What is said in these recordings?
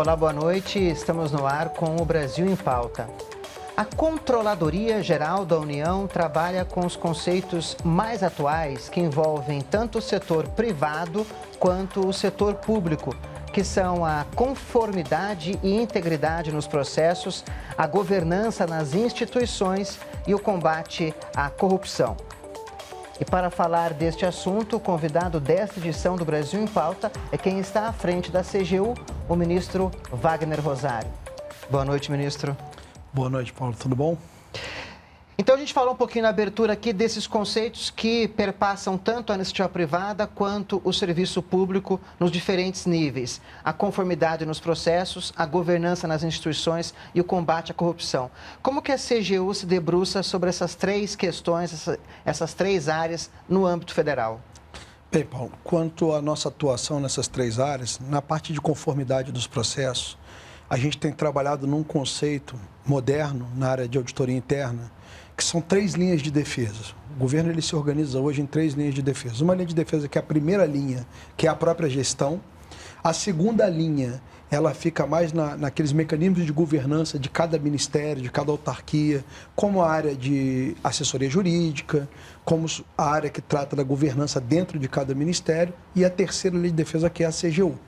Olá, boa noite. Estamos no ar com o Brasil em Pauta. A Controladoria Geral da União trabalha com os conceitos mais atuais que envolvem tanto o setor privado quanto o setor público, que são a conformidade e integridade nos processos, a governança nas instituições e o combate à corrupção. E para falar deste assunto, o convidado desta edição do Brasil em Pauta é quem está à frente da CGU, o ministro Wagner Rosário. Boa noite, ministro. Boa noite, Paulo. Tudo bom? Então, a gente falou um pouquinho na abertura aqui desses conceitos que perpassam tanto a iniciativa privada quanto o serviço público nos diferentes níveis. A conformidade nos processos, a governança nas instituições e o combate à corrupção. Como que a CGU se debruça sobre essas três questões, essas três áreas no âmbito federal? Bem, Paulo, quanto à nossa atuação nessas três áreas, na parte de conformidade dos processos, a gente tem trabalhado num conceito moderno na área de auditoria interna, que são três linhas de defesa. O governo ele se organiza hoje em três linhas de defesa. Uma linha de defesa que é a primeira linha, que é a própria gestão. A segunda linha, ela fica mais naqueles mecanismos de governança de cada ministério, de cada autarquia, como a área de assessoria jurídica, como a área que trata da governança dentro de cada ministério. E a terceira linha de defesa, que é a CGU.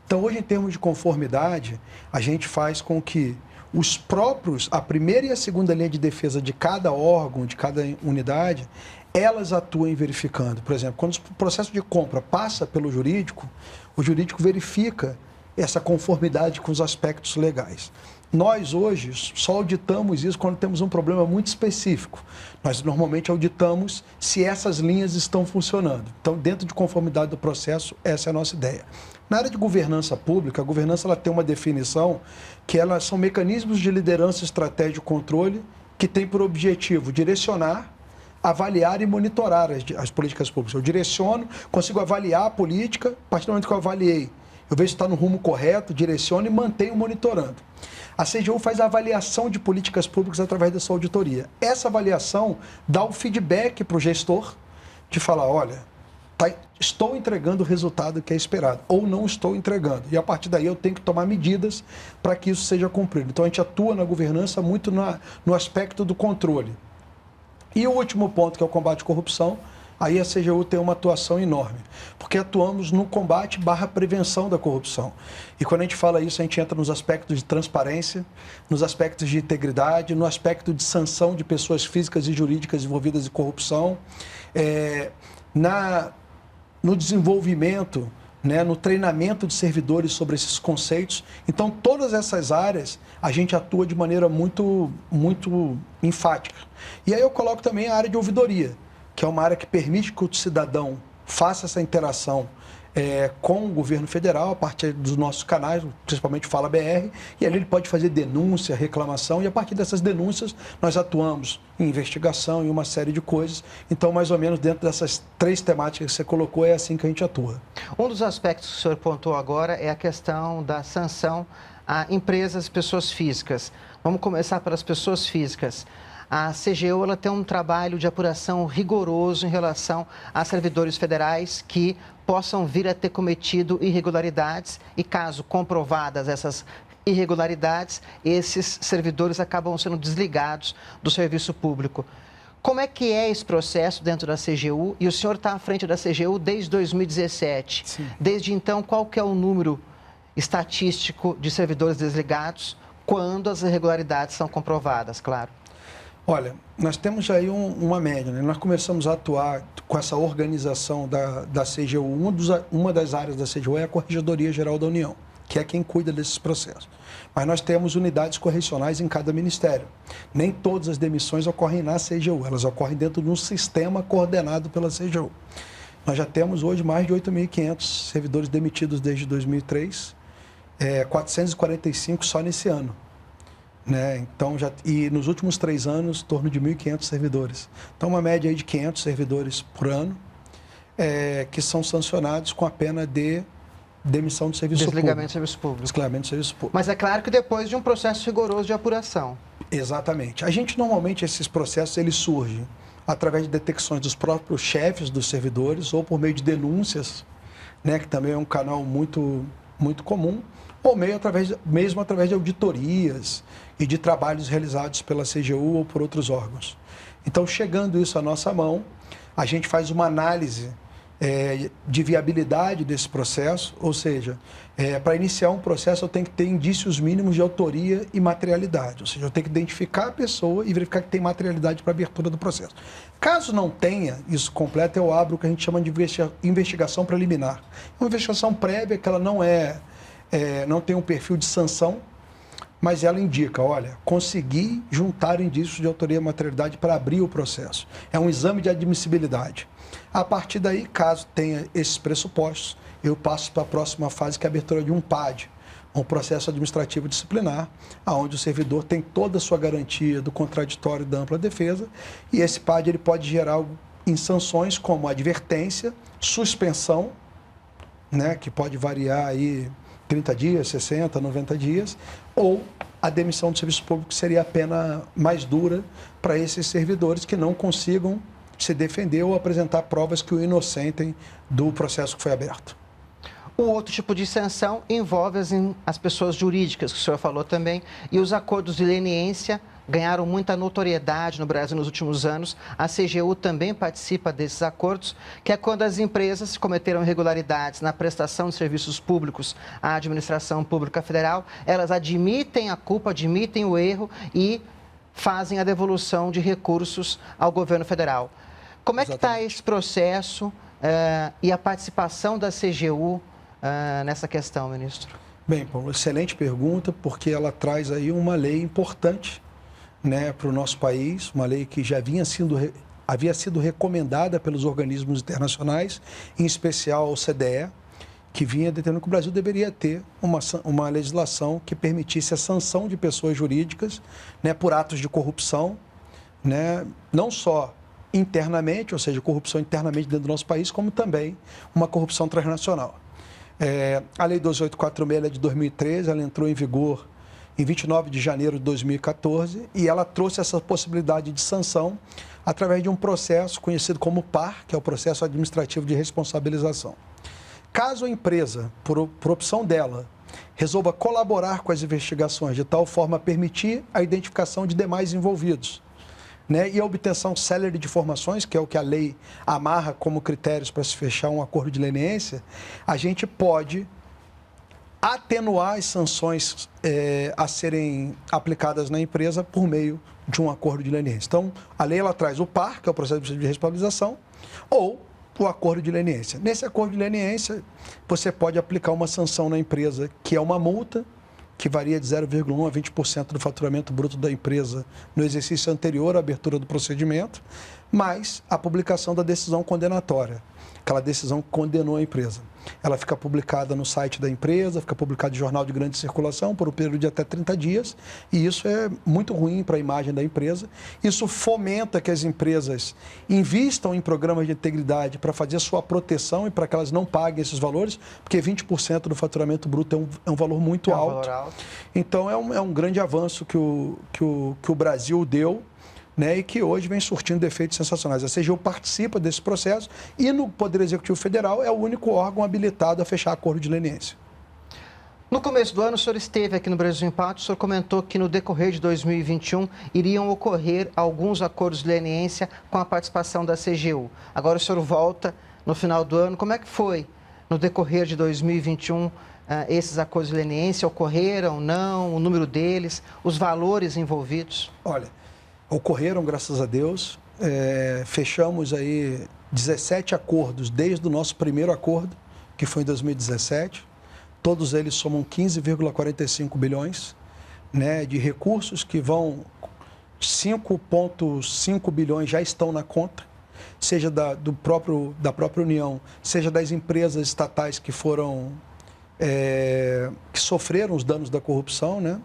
Então, hoje, em termos de conformidade, a gente faz com que os próprios, a primeira e a segunda linha de defesa de cada órgão, de cada unidade, elas atuem verificando. Por exemplo, quando o processo de compra passa pelo jurídico, o jurídico verifica essa conformidade com os aspectos legais. Nós, hoje, só auditamos isso quando temos um problema muito específico. Nós, normalmente, auditamos se essas linhas estão funcionando. Então, dentro de conformidade do processo, essa é a nossa ideia. Na área de governança pública, a governança ela tem uma definição que elas são mecanismos de liderança, estratégia e controle que tem por objetivo direcionar, avaliar e monitorar as políticas públicas. Eu direciono, consigo avaliar a política, a partir do momento que eu avaliei, eu vejo se está no rumo correto, direciono e mantenho monitorando. A CGU faz a avaliação de políticas públicas através dessa auditoria. Essa avaliação dá o feedback para o gestor de falar, olha, estou entregando o resultado que é esperado, ou não estou entregando. E a partir daí eu tenho que tomar medidas para que isso seja cumprido. Então a gente atua na governança muito no aspecto do controle. E o último ponto, que é o combate à corrupção, aí a CGU tem uma atuação enorme, porque atuamos no combate / prevenção da corrupção. E quando a gente fala isso, a gente entra nos aspectos de transparência, nos aspectos de integridade, no aspecto de sanção de pessoas físicas e jurídicas envolvidas em corrupção, no desenvolvimento, no treinamento de servidores sobre esses conceitos. Então, todas essas áreas, a gente atua de maneira muito, muito enfática. E aí eu coloco também a área de ouvidoria, que é uma área que permite que o cidadão faça essa interação com o governo federal, a partir dos nossos canais, principalmente Fala BR, e ali ele pode fazer denúncia, reclamação, e a partir dessas denúncias nós atuamos em investigação, em uma série de coisas. Então, mais ou menos dentro dessas três temáticas que você colocou, é assim que a gente atua. Um dos aspectos que o senhor pontuou agora é a questão da sanção a empresas e pessoas físicas. Vamos começar pelas pessoas físicas. A CGU ela tem um trabalho de apuração rigoroso em relação a servidores federais que possam vir a ter cometido irregularidades e, caso comprovadas essas irregularidades, esses servidores acabam sendo desligados do serviço público. Como é que é esse processo dentro da CGU? E o senhor está à frente da CGU desde 2017. Sim. Desde então, qual que é o número estatístico de servidores desligados quando as irregularidades são comprovadas, claro? Olha, nós temos aí uma média, Nós começamos a atuar com essa organização da CGU. Uma das áreas da CGU é a Corregedoria Geral da União, que é quem cuida desses processos. Mas nós temos unidades correcionais em cada ministério. Nem todas as demissões ocorrem na CGU, elas ocorrem dentro de um sistema coordenado pela CGU. Nós já temos hoje mais de 8.500 servidores demitidos desde 2003, 445 só nesse ano. Então, e nos últimos 3 anos, em torno de 1.500 servidores. Então, uma média aí de 500 servidores por ano, que são sancionados com a pena de demissão do serviço público. Desligamento do serviço público. Desligamento do serviço público. Mas é claro que depois de um processo rigoroso de apuração. Exatamente. A gente, normalmente, esses processos, eles surgem através de detecções dos próprios chefes dos servidores ou por meio de denúncias, que também é um canal muito, muito comum, ou mesmo através de auditorias e de trabalhos realizados pela CGU ou por outros órgãos. Então, chegando isso à nossa mão, a gente faz uma análise de viabilidade desse processo, ou seja, para iniciar um processo eu tenho que ter indícios mínimos de autoria e materialidade, ou seja, eu tenho que identificar a pessoa e verificar que tem materialidade para a abertura do processo. Caso não tenha isso completo, eu abro o que a gente chama de investigação preliminar. Uma investigação prévia que ela não tem um perfil de sanção, mas ela indica, olha, consegui juntar indícios de autoria e materialidade para abrir o processo. É um exame de admissibilidade. A partir daí, caso tenha esses pressupostos, eu passo para a próxima fase, que é a abertura de um PAD, um processo administrativo disciplinar, onde o servidor tem toda a sua garantia do contraditório e da ampla defesa, e esse PAD ele pode gerar algo em sanções como advertência, suspensão, né, que pode variar aí 30 dias, 60, 90 dias, ou a demissão do serviço público, que seria a pena mais dura para esses servidores que não consigam se defender ou apresentar provas que o inocentem do processo que foi aberto. O outro tipo de sanção envolve as pessoas jurídicas, que o senhor falou também, e os acordos de leniência ganharam muita notoriedade no Brasil nos últimos anos. A CGU também participa desses acordos, que é quando as empresas cometeram irregularidades na prestação de serviços públicos à administração pública federal, elas admitem a culpa, admitem o erro e fazem a devolução de recursos ao governo federal. Como é que está esse processo e a participação da CGU nessa questão, ministro? Bem, Paulo, excelente pergunta, porque ela traz aí uma lei importante, né, para o nosso país, uma lei que já havia sido recomendada pelos organismos internacionais, em especial ao OCDE, que vinha determinando que o Brasil deveria ter uma legislação que permitisse a sanção de pessoas jurídicas, né, por atos de corrupção, né, não só internamente, ou seja, corrupção internamente dentro do nosso país, como também uma corrupção transnacional. A Lei 12846 é de 2013, ela entrou em vigor em 29 de janeiro de 2014 e ela trouxe essa possibilidade de sanção através de um processo conhecido como PAR, que é o Processo Administrativo de Responsabilização. Caso a empresa, por opção dela, resolva colaborar com as investigações de tal forma a permitir a identificação de demais envolvidos, né, e a obtenção célere de informações, que é o que a lei amarra como critérios para se fechar um acordo de leniência, a gente pode atenuar as sanções a serem aplicadas na empresa por meio de um acordo de leniência. Então, a lei ela traz o PAR, que é o processo de responsabilização, ou o acordo de leniência. Nesse acordo de leniência, você pode aplicar uma sanção na empresa, que é uma multa, que varia de 0,1% a 20% do faturamento bruto da empresa no exercício anterior à abertura do procedimento, mais a publicação da decisão condenatória. Aquela decisão que condenou a empresa. Ela fica publicada no site da empresa, fica publicada em jornal de grande circulação por um período de até 30 dias, e isso é muito ruim para a imagem da empresa. Isso fomenta que as empresas invistam em programas de integridade para fazer a sua proteção e para que elas não paguem esses valores, porque 20% do faturamento bruto é um valor muito alto. Valor alto. Então, é um grande avanço que o Brasil deu, né, e que hoje vem surtindo efeitos sensacionais. A CGU participa desse processo e no Poder Executivo Federal é o único órgão habilitado a fechar acordo de leniência. No começo do ano, o senhor esteve aqui no Brasil em Pauta, o senhor comentou que no decorrer de 2021 iriam ocorrer alguns acordos de leniência com a participação da CGU. Agora o senhor volta no final do ano. Como é que foi no decorrer de 2021 esses acordos de leniência? Ocorreram, não? O número deles, os valores envolvidos? Olha, ocorreram, graças a Deus. Fechamos aí 17 acordos desde o nosso primeiro acordo, que foi em 2017. Todos eles somam 15,45 bilhões, né, de recursos que vão... 5,5 bilhões já estão na conta, seja da própria União, seja das empresas estatais que que sofreram os danos da corrupção, né?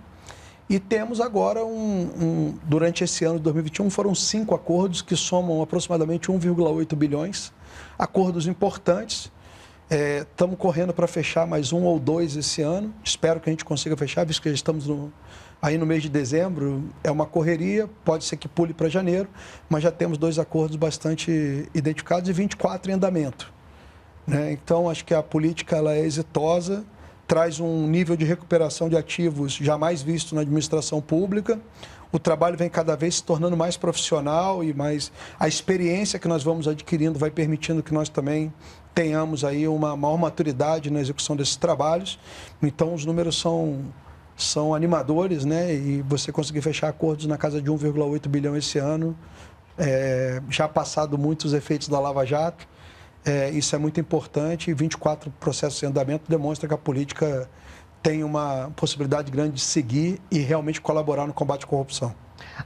E temos agora, durante esse ano de 2021, foram 5 acordos que somam aproximadamente 1,8 bilhões. Acordos importantes. Estamos correndo para fechar mais 1 ou 2 esse ano. Espero que a gente consiga fechar, visto que já estamos aí no mês de dezembro. É uma correria, pode ser que pule para janeiro, mas já temos 2 acordos bastante identificados e 24 em andamento, né? Então, acho que a política ela é exitosa, traz um nível de recuperação de ativos jamais visto na administração pública. O trabalho vem cada vez se tornando mais profissional e mais a experiência que nós vamos adquirindo vai permitindo que nós também tenhamos aí uma maior maturidade na execução desses trabalhos. Então, os números são animadores, né? E você conseguir fechar acordos na casa de 1,8 bilhão esse ano, já passado muitos efeitos da Lava Jato, isso é muito importante. E 24 processos em andamento demonstra que a política tem uma possibilidade grande de seguir e realmente colaborar no combate à corrupção.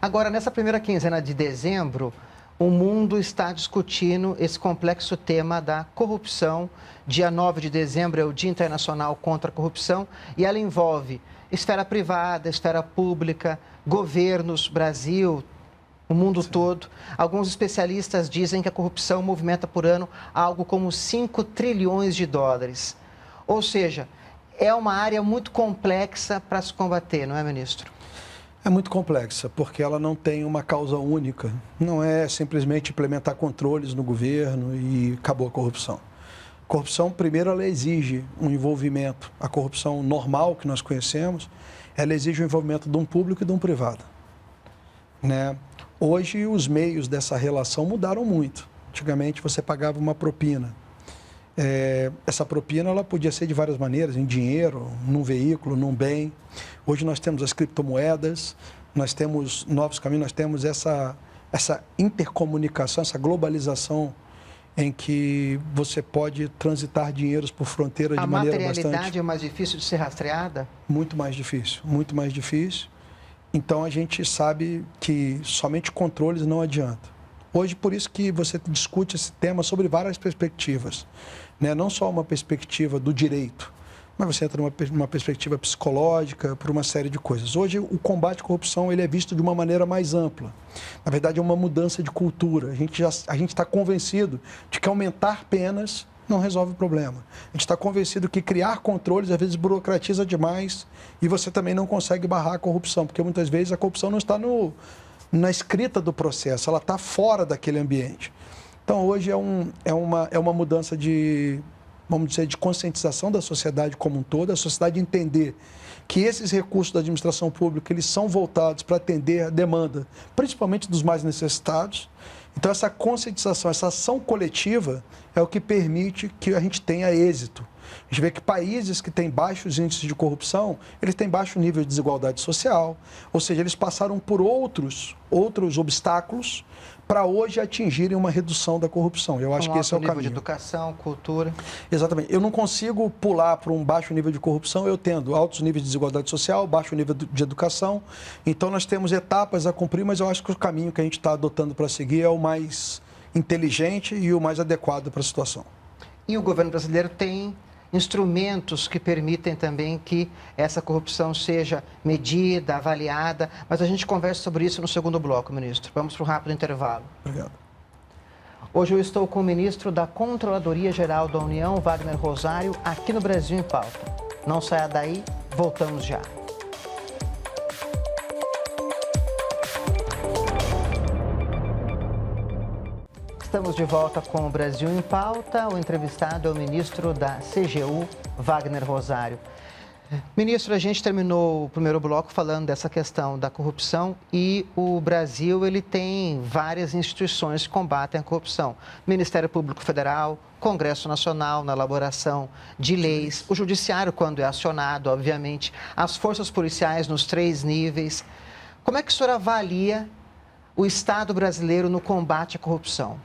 Agora, nessa primeira quinzena de dezembro, o mundo está discutindo esse complexo tema da corrupção. Dia 9 de dezembro é o Dia Internacional contra a Corrupção e ela envolve esfera privada, esfera pública, governos, Brasil, o mundo todo. Alguns especialistas dizem que a corrupção movimenta por ano algo como 5 trilhões de dólares. Ou seja, é uma área muito complexa para se combater, não é, ministro? É muito complexa, porque ela não tem uma causa única. Não é simplesmente implementar controles no governo e acabou a corrupção. Corrupção, primeiro, ela exige um envolvimento. A corrupção normal que nós conhecemos, ela exige o envolvimento de um público e de um privado, né? Hoje, os meios dessa relação mudaram muito. Antigamente, você pagava uma propina. Essa propina ela podia ser de várias maneiras, em dinheiro, num veículo, num bem. Hoje nós temos as criptomoedas, nós temos novos caminhos, nós temos essa intercomunicação, essa globalização em que você pode transitar dinheiros por fronteira de maneira bastante... A materialidade é mais difícil de ser rastreada? Muito mais difícil, muito mais difícil. Então a gente sabe que somente controles não adianta. Hoje, por isso que você discute esse tema sobre várias perspectivas, né? Não só uma perspectiva do direito, mas você entra numa perspectiva psicológica, por uma série de coisas. Hoje, o combate à corrupção ele é visto de uma maneira mais ampla. Na verdade, é uma mudança de cultura. A gente está convencido de que aumentar penas não resolve o problema. A gente está convencido que criar controles, às vezes, burocratiza demais e você também não consegue barrar a corrupção, porque muitas vezes a corrupção não está na escrita do processo, ela está fora daquele ambiente. Então, hoje é uma mudança de, vamos dizer, de conscientização da sociedade como um todo, a sociedade entender que esses recursos da administração pública, eles são voltados para atender a demanda, principalmente dos mais necessitados. Então, essa conscientização, essa ação coletiva é o que permite que a gente tenha êxito. A gente vê que países que têm baixos índices de corrupção, eles têm baixo nível de desigualdade social, ou seja, eles passaram por outros obstáculos para hoje atingirem uma redução da corrupção. Eu acho que esse é o caminho. Nível de educação, cultura. Exatamente. Eu não consigo pular para um baixo nível de corrupção, eu tendo altos níveis de desigualdade social, baixo nível de educação. Então, nós temos etapas a cumprir, mas eu acho que o caminho que a gente está adotando para seguir é o mais inteligente e o mais adequado para a situação. E o governo brasileiro tem instrumentos que permitem também que essa corrupção seja medida, avaliada, mas a gente conversa sobre isso no segundo bloco, ministro. Vamos para um rápido intervalo. Obrigado. Hoje eu estou com o ministro da Controladoria Geral da União, Wagner Rosário, aqui no Brasil em Pauta. Não saia daí, voltamos já. Estamos de volta com o Brasil em Pauta. O entrevistado é o ministro da CGU, Wagner Rosário. Ministro, a gente terminou o primeiro bloco falando dessa questão da corrupção e o Brasil ele tem várias instituições que combatem a corrupção. Ministério Público Federal, Congresso Nacional na elaboração de leis, o Judiciário quando é acionado, obviamente, as forças policiais nos 3 níveis. Como é que o senhor avalia o Estado brasileiro no combate à corrupção?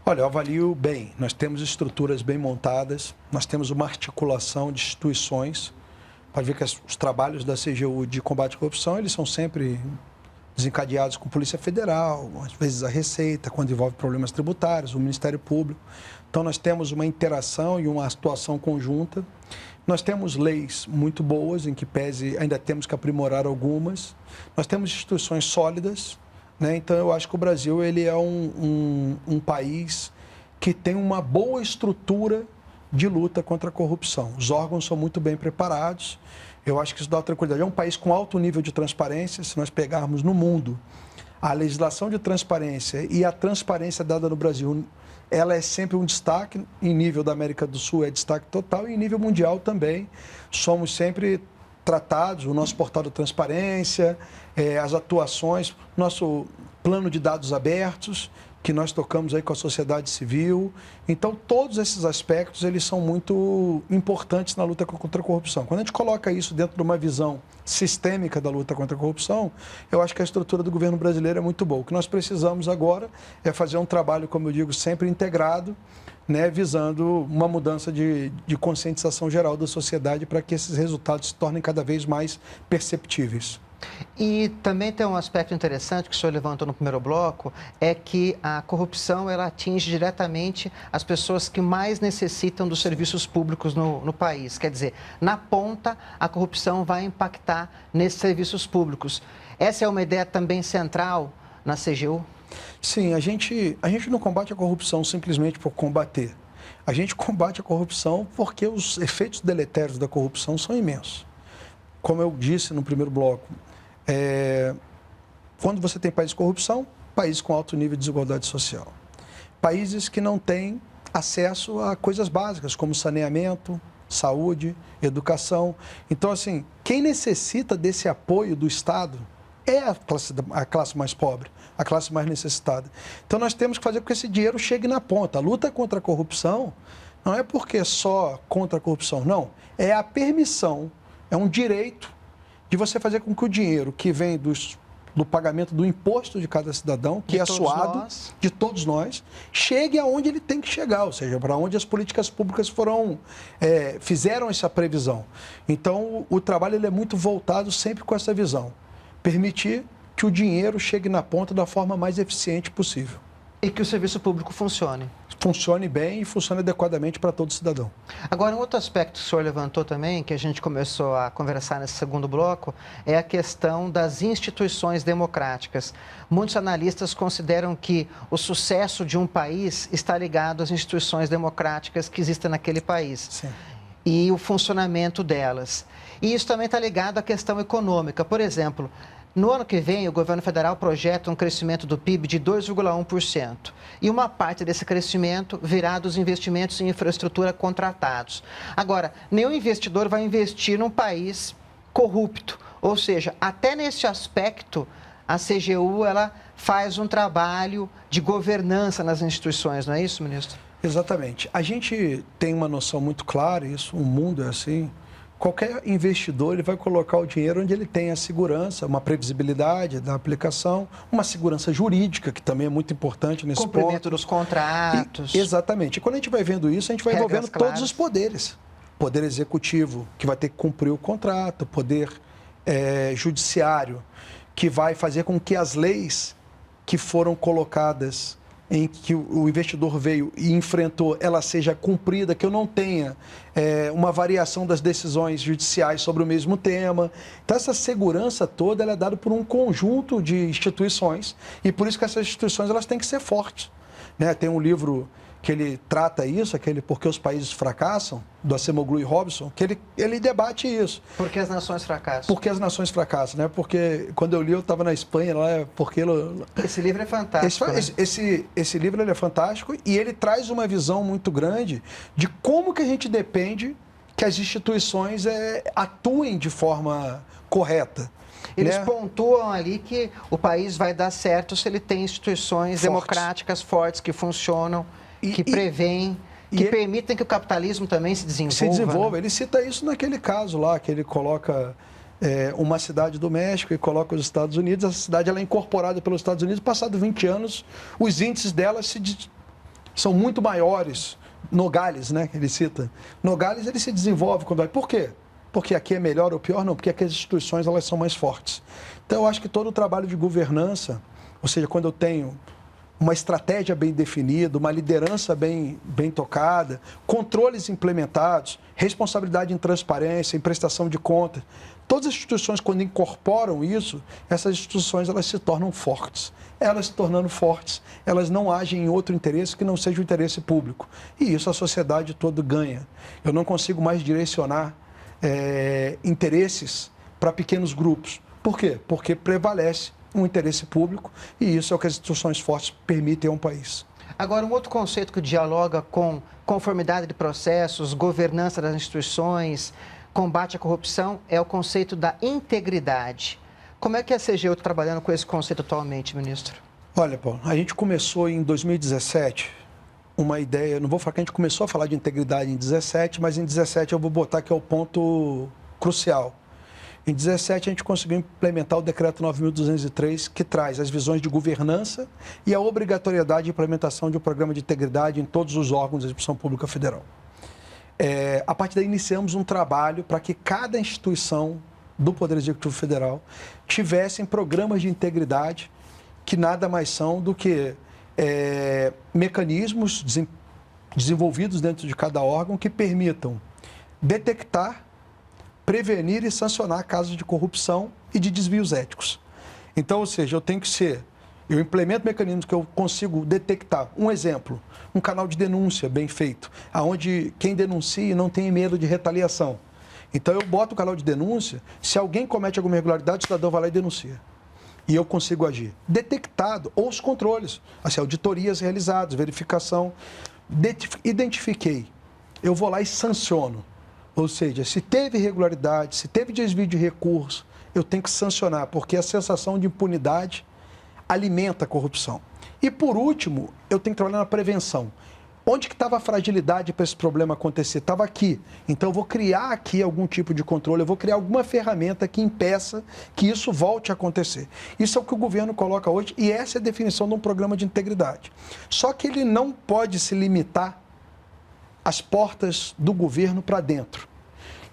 Olha, eu avalio bem. Nós temos estruturas bem montadas, nós temos uma articulação de instituições. Pode ver que os trabalhos da CGU de combate à corrupção, eles são sempre desencadeados com a Polícia Federal, às vezes a Receita, quando envolve problemas tributários, o Ministério Público. Então, nós temos uma interação e uma atuação conjunta. Nós temos leis muito boas, em que pese ainda temos que aprimorar algumas. Nós temos instituições sólidas, né? Então, eu acho que o Brasil ele é um país que tem uma boa estrutura de luta contra a corrupção. Os órgãos são muito bem preparados. Eu acho que isso dá tranquilidade. É um país com alto nível de transparência. Se nós pegarmos no mundo a legislação de transparência e a transparência dada no Brasil ela é sempre um destaque, em nível da América do Sul é destaque total e em nível mundial também. Somos sempre tratados, o nosso portal de transparência, as atuações, nosso plano de dados abertos, que nós tocamos aí com a sociedade civil. Então, todos esses aspectos, eles são muito importantes na luta contra a corrupção. Quando a gente coloca isso dentro de uma visão sistêmica da luta contra a corrupção, eu acho que a estrutura do governo brasileiro é muito boa. O que nós precisamos agora é fazer um trabalho, como eu digo, sempre integrado, né, visando uma mudança de conscientização geral da sociedade para que esses resultados se tornem cada vez mais perceptíveis. E também tem um aspecto interessante que o senhor levantou no primeiro bloco, é que a corrupção ela atinge diretamente as pessoas que mais necessitam dos serviços públicos no país. Quer dizer, na ponta, a corrupção vai impactar nesses serviços públicos. Essa é uma ideia também central na CGU? Sim, a gente não combate a corrupção simplesmente por combater. A gente combate a corrupção porque os efeitos deletérios da corrupção são imensos. Como eu disse no primeiro bloco, quando você tem países de corrupção, países com alto nível de desigualdade social. Países que não têm acesso a coisas básicas, como saneamento, saúde, educação. Então, assim, quem necessita desse apoio do Estado é a classe mais pobre, a classe mais necessitada. Então, nós temos que fazer com que esse dinheiro chegue na ponta. A luta contra a corrupção não é porque é só contra a corrupção, não. É a permissão, é um direito de você fazer com que o dinheiro que vem do pagamento do imposto de cada cidadão, que é suado de todos nós, chegue aonde ele tem que chegar, ou seja, para onde as políticas públicas fizeram essa previsão. Então, o trabalho ele é muito voltado sempre com essa visão, permitir que o dinheiro chegue na ponta da forma mais eficiente possível. E que o serviço público funcione. Funcione bem e funcione adequadamente para todo cidadão. Agora, um outro aspecto que o senhor levantou também, que a gente começou a conversar nesse segundo bloco, é a questão das instituições democráticas. Muitos analistas consideram que o sucesso de um país está ligado às instituições democráticas que existem naquele país. Sim. E o funcionamento delas. E isso também está ligado à questão econômica. Por exemplo, no ano que vem, o governo federal projeta um crescimento do PIB de 2,1%. E uma parte desse crescimento virá dos investimentos em infraestrutura contratados. Agora, nenhum investidor vai investir num país corrupto. Ou seja, até nesse aspecto, a CGU ela faz um trabalho de governança nas instituições, não é isso, ministro? Exatamente. A gente tem uma noção muito clara, isso, o mundo é assim. Qualquer investidor ele vai colocar o dinheiro onde ele tem a segurança, uma previsibilidade da aplicação, uma segurança jurídica, que também é muito importante nesse ponto. Cumprimento dos contratos. Exatamente. E quando a gente vai vendo isso, a gente vai envolvendo todos os poderes. Poder executivo, que vai ter que cumprir o contrato, poder judiciário, que vai fazer com que as leis que foram colocadas em que o investidor veio e enfrentou, ela seja cumprida, que eu não tenha uma variação das decisões judiciais sobre o mesmo tema. Então, essa segurança toda ela é dada por um conjunto de instituições e por isso que essas instituições elas têm que ser fortes. Né? Tem um livro que ele trata isso, aquele Por que os Países Fracassam, do Acemoglu e Robson, que ele debate isso. Por que as nações fracassam? Por que as nações fracassam, né? Porque quando eu li, eu estava na Espanha, lá, porque... Esse livro é fantástico, esse livro ele é fantástico e ele traz uma visão muito grande de como que a gente depende que as instituições atuem de forma correta. Eles pontuam ali que o país vai dar certo se ele tem instituições democráticas fortes que funcionam, que prevêem, que permitem que o capitalismo também se desenvolva. Se desenvolva. Né? Ele cita isso naquele caso lá, que ele coloca uma cidade do México e coloca os Estados Unidos. Essa cidade ela é incorporada pelos Estados Unidos. Passados 20 anos, os índices dela são muito maiores. Nogales, né, ele cita. Nogales, ele se desenvolve quando vai. Por quê? Porque aqui é melhor ou pior? Não, porque aqui as instituições elas são mais fortes. Então, eu acho que todo o trabalho de governança, ou seja, quando eu tenho uma estratégia bem definida, uma liderança bem tocada, controles implementados, responsabilidade em transparência, em prestação de contas. Todas as instituições, quando incorporam isso, essas instituições elas se tornam fortes. Elas se tornando fortes, elas não agem em outro interesse que não seja o interesse público. E isso a sociedade toda ganha. Eu não consigo mais direcionar interesses para pequenos grupos. Por quê? Porque prevalece um interesse público e isso é o que as instituições fortes permitem a um país. Agora, um outro conceito que dialoga com conformidade de processos, governança das instituições, combate à corrupção, é o conceito da integridade. Como é que a CGU está trabalhando com esse conceito atualmente, ministro? Olha, Paulo, a gente começou em 2017 uma ideia, não vou falar que a gente começou a falar de integridade em 2017, mas em 2017 eu vou botar que é o ponto crucial. Em 2017 a gente conseguiu implementar o decreto 9.203, que traz as visões de governança e a obrigatoriedade de implementação de um programa de integridade em todos os órgãos da Administração Pública Federal. A partir daí iniciamos um trabalho para que cada instituição do Poder Executivo Federal tivessem programas de integridade que nada mais são do que mecanismos desenvolvidos dentro de cada órgão que permitam detectar, prevenir e sancionar casos de corrupção e de desvios éticos. Então, ou seja, eu implemento mecanismos que eu consigo detectar. Um exemplo, um canal de denúncia bem feito, onde quem denuncia não tem medo de retaliação. Então, eu boto o canal de denúncia, se alguém comete alguma irregularidade, o cidadão vai lá e denuncia. E eu consigo agir. Detectado, ou os controles, assim, auditorias realizadas, verificação. Identifiquei, eu vou lá e sanciono. Ou seja, se teve irregularidade, se teve desvio de recurso, eu tenho que sancionar, porque a sensação de impunidade alimenta a corrupção. E, por último, eu tenho que trabalhar na prevenção. Onde que estava a fragilidade para esse problema acontecer? Estava aqui. Então, eu vou criar aqui algum tipo de controle, eu vou criar alguma ferramenta que impeça que isso volte a acontecer. Isso é o que o governo coloca hoje e essa é a definição de um programa de integridade. Só que ele não pode se limitar às portas do governo para dentro.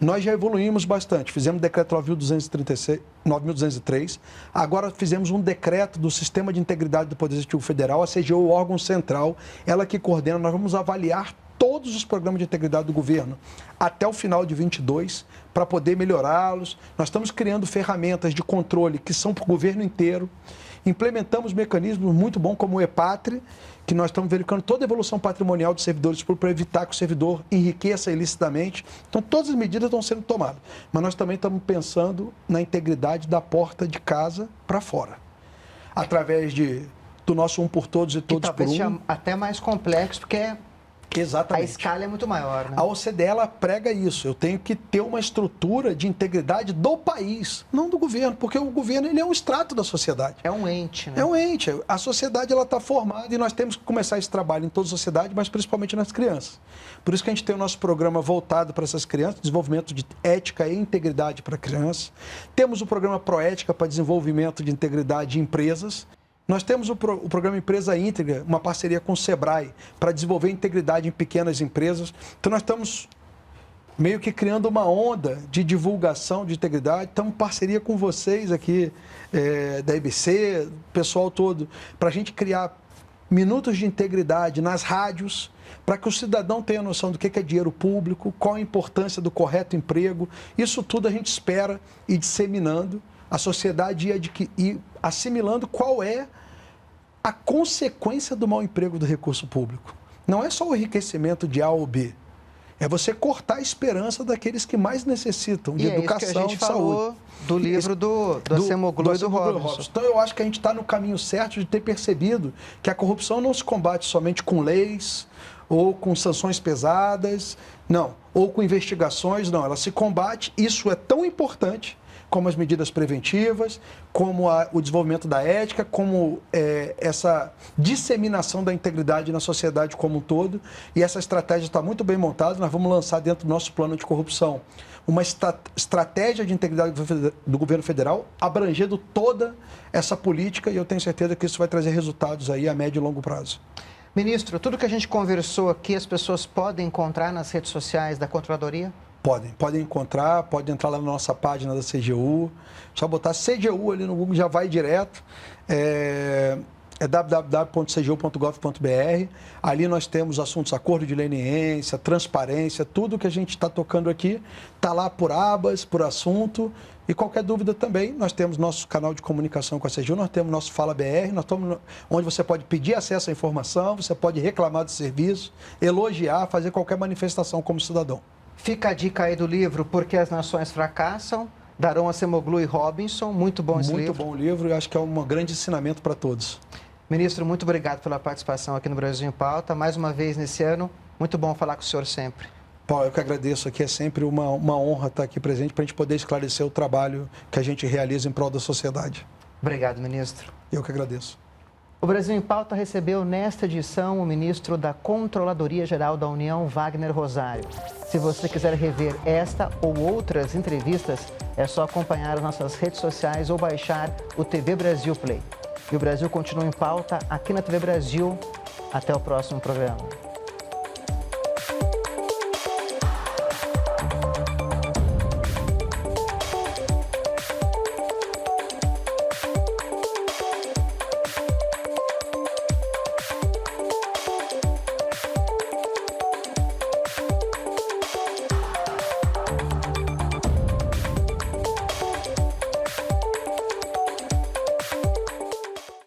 Nós já evoluímos bastante, fizemos o decreto 9.203, agora fizemos um decreto do Sistema de Integridade do Poder Executivo Federal, a CGU, o órgão central, ela que coordena, nós vamos avaliar todos os programas de integridade do governo até o final de 22 para poder melhorá-los. Nós estamos criando ferramentas de controle que são para o governo inteiro, implementamos mecanismos muito bons como o EPATRI, que nós estamos verificando toda a evolução patrimonial dos servidores para evitar que o servidor enriqueça ilicitamente. Então, todas as medidas estão sendo tomadas. Mas nós também estamos pensando na integridade da porta de casa para fora. Através do nosso um por todos e todos por um. Que talvez seja até mais complexo, porque exatamente. A escala é muito maior, né? A OCDE, ela prega isso. Eu tenho que ter uma estrutura de integridade do país, não do governo, porque o governo ele é um extrato da sociedade. É um ente, né? É um ente. A sociedade está formada e nós temos que começar esse trabalho em toda a sociedade, mas principalmente nas crianças. Por isso que a gente tem o nosso programa voltado para essas crianças, desenvolvimento de ética e integridade para crianças. Temos o programa Proética para desenvolvimento de integridade em empresas. Nós temos o programa Empresa Íntegra, uma parceria com o Sebrae, para desenvolver integridade em pequenas empresas. Então, nós estamos meio que criando uma onda de divulgação de integridade. Estamos em parceria com vocês aqui, da EBC, pessoal todo, para a gente criar minutos de integridade nas rádios, para que o cidadão tenha noção do que é dinheiro público, qual a importância do correto emprego. Isso tudo a gente espera ir disseminando. A sociedade ir assimilando qual é a consequência do mau emprego do recurso público. Não é só o enriquecimento de A ou B, é você cortar a esperança daqueles que mais necessitam de educação, isso que a gente falou do livro do Acemoglu e do Robinson. Então, eu acho que a gente está no caminho certo de ter percebido que a corrupção não se combate somente com leis ou com sanções pesadas, não, ou com investigações, não. Ela se combate, isso é tão importante como as medidas preventivas, como o desenvolvimento da ética, como essa disseminação da integridade na sociedade como um todo. E essa estratégia está muito bem montada, nós vamos lançar dentro do nosso plano de corrupção uma estratégia de integridade do governo federal, abrangendo toda essa política, e eu tenho certeza que isso vai trazer resultados aí a médio e longo prazo. Ministro, tudo que a gente conversou aqui, as pessoas podem encontrar nas redes sociais da Controladoria? Podem encontrar, pode entrar lá na nossa página da CGU, só botar CGU ali no Google, já vai direto, é www.cgu.gov.br. Ali nós temos assuntos, acordo de leniência, transparência, tudo que a gente está tocando aqui, está lá por abas, por assunto, e qualquer dúvida também, nós temos nosso canal de comunicação com a CGU, nós temos nosso Fala BR, nós estamos onde você pode pedir acesso à informação, você pode reclamar do serviço, elogiar, fazer qualquer manifestação como cidadão. Fica a dica aí do livro Por que as Nações Fracassam, Daron Acemoglu e Robinson. Muito bom esse livro. Muito bom livro e acho que é um grande ensinamento para todos. Ministro, muito obrigado pela participação aqui no Brasil em Pauta. Mais uma vez nesse ano, muito bom falar com o senhor sempre. Paulo, eu que agradeço aqui, é sempre uma honra estar aqui presente para a gente poder esclarecer o trabalho que a gente realiza em prol da sociedade. Obrigado, ministro. Eu que agradeço. O Brasil em Pauta recebeu nesta edição o ministro da Controladoria Geral da União, Wagner Rosário. Se você quiser rever esta ou outras entrevistas, é só acompanhar as nossas redes sociais ou baixar o TV Brasil Play. E o Brasil continua em pauta aqui na TV Brasil. Até o próximo programa.